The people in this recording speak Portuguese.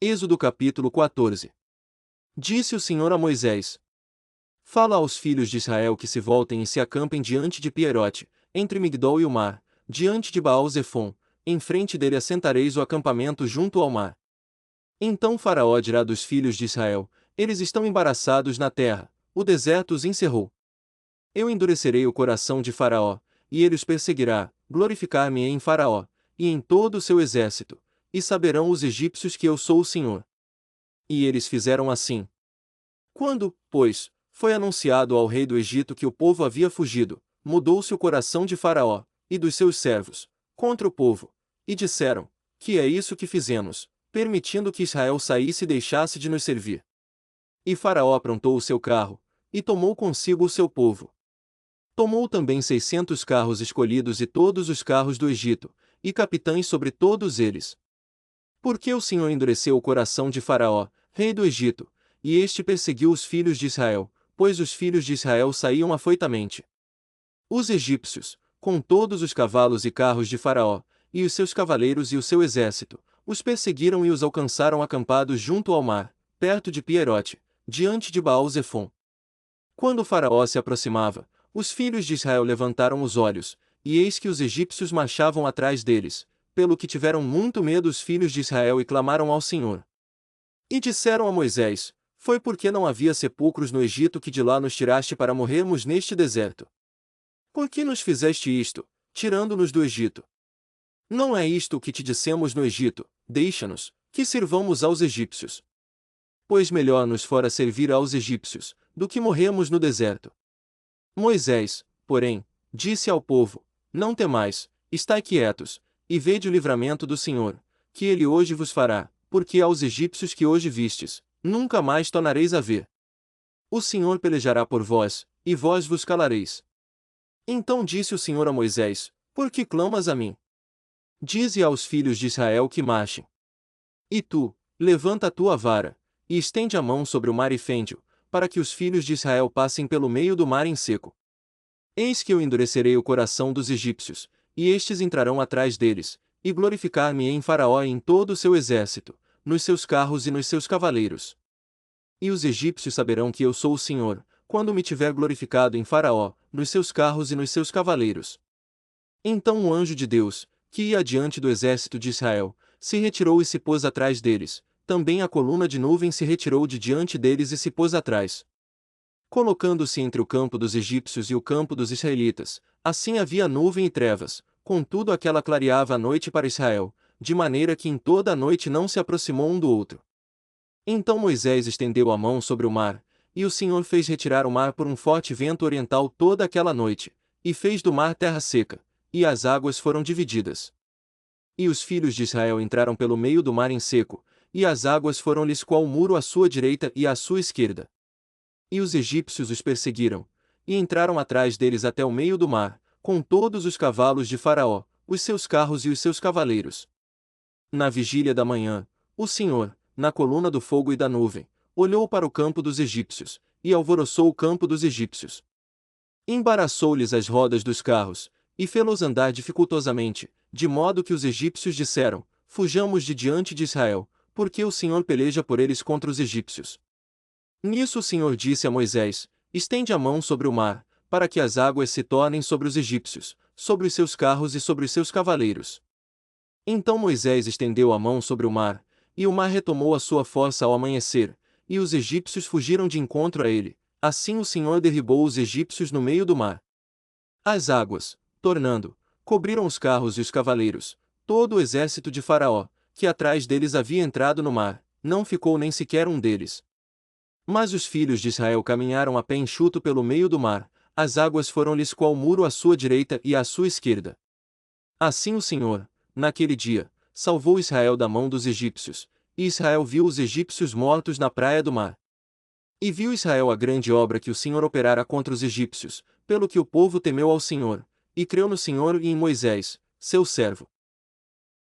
Êxodo capítulo 14. Disse o Senhor a Moisés: Fala aos filhos de Israel que se voltem e se acampem diante de Pierote, entre Migdol e o mar, diante de Baal-Zefon, em frente dele assentareis o acampamento junto ao mar. Então Faraó dirá dos filhos de Israel: Eles estão embaraçados na terra, o deserto os encerrou. Eu endurecerei o coração de Faraó, e ele os perseguirá, glorificar-me-ei em Faraó, e em todo o seu exército, e saberão os egípcios que eu sou o Senhor. E eles fizeram assim. Quando, pois, foi anunciado ao rei do Egito que o povo havia fugido, mudou-se o coração de Faraó, e dos seus servos, contra o povo, e disseram: Que é isso que fizemos, permitindo que Israel saísse e deixasse de nos servir? E Faraó aprontou o seu carro, e tomou consigo o seu povo. Tomou também 600 carros escolhidos e todos os carros do Egito, e capitães sobre todos eles. Porque o Senhor endureceu o coração de Faraó, rei do Egito, e este perseguiu os filhos de Israel, pois os filhos de Israel saíam afoitamente. Os egípcios, com todos os cavalos e carros de Faraó, e os seus cavaleiros e o seu exército, os perseguiram e os alcançaram acampados junto ao mar, perto de Pierote, diante de Baal-Zefon. Quando Faraó se aproximava, os filhos de Israel levantaram os olhos, e eis que os egípcios marchavam atrás deles, pelo que tiveram muito medo os filhos de Israel e clamaram ao Senhor. E disseram a Moisés: Foi porque não havia sepulcros no Egito que de lá nos tiraste para morrermos neste deserto. Por que nos fizeste isto, tirando-nos do Egito? Não é isto o que te dissemos no Egito: Deixa-nos, que sirvamos aos egípcios. Pois melhor nos fora servir aos egípcios, do que morrermos no deserto. Moisés, porém, disse ao povo: Não temais, estai quietos, e vede o livramento do Senhor, que ele hoje vos fará, porque aos egípcios que hoje vistes, nunca mais tornareis a ver. O Senhor pelejará por vós, e vós vos calareis. Então disse o Senhor a Moisés: Por que clamas a mim? Dize aos filhos de Israel que marchem. E tu, levanta a tua vara, e estende a mão sobre o mar e fende-o, para que os filhos de Israel passem pelo meio do mar em seco. Eis que eu endurecerei o coração dos egípcios, e estes entrarão atrás deles, e glorificar-me em Faraó e em todo o seu exército, nos seus carros e nos seus cavaleiros. E os egípcios saberão que eu sou o Senhor, quando me tiver glorificado em Faraó, nos seus carros e nos seus cavaleiros. Então o anjo de Deus, que ia adiante do exército de Israel, se retirou e se pôs atrás deles, também a coluna de nuvem se retirou de diante deles e se pôs atrás. Colocando-se entre o campo dos egípcios e o campo dos israelitas, assim havia nuvem e trevas, contudo aquela clareava a noite para Israel, de maneira que em toda a noite não se aproximou um do outro. Então Moisés estendeu a mão sobre o mar, e o Senhor fez retirar o mar por um forte vento oriental toda aquela noite, e fez do mar terra seca, e as águas foram divididas. E os filhos de Israel entraram pelo meio do mar em seco, e as águas foram-lhes qual muro à sua direita e à sua esquerda. E os egípcios os perseguiram, e entraram atrás deles até o meio do mar, com todos os cavalos de Faraó, os seus carros e os seus cavaleiros. Na vigília da manhã, o Senhor, na coluna do fogo e da nuvem, olhou para o campo dos egípcios, e alvoroçou o campo dos egípcios. Embaraçou-lhes as rodas dos carros, e fê-los andar dificultosamente, de modo que os egípcios disseram: Fujamos de diante de Israel, porque o Senhor peleja por eles contra os egípcios. Nisso o Senhor disse a Moisés: Estende a mão sobre o mar, para que as águas se tornem sobre os egípcios, sobre os seus carros e sobre os seus cavaleiros. Então Moisés estendeu a mão sobre o mar, e o mar retomou a sua força ao amanhecer, e os egípcios fugiram de encontro a ele. Assim o Senhor derribou os egípcios no meio do mar. As águas, tornando, cobriram os carros e os cavaleiros, todo o exército de Faraó, que atrás deles havia entrado no mar, não ficou nem sequer um deles. Mas os filhos de Israel caminharam a pé enxuto pelo meio do mar, as águas foram-lhes qual muro à sua direita e à sua esquerda. Assim o Senhor, naquele dia, salvou Israel da mão dos egípcios, e Israel viu os egípcios mortos na praia do mar. E viu Israel a grande obra que o Senhor operara contra os egípcios, pelo que o povo temeu ao Senhor, e creu no Senhor e em Moisés, seu servo.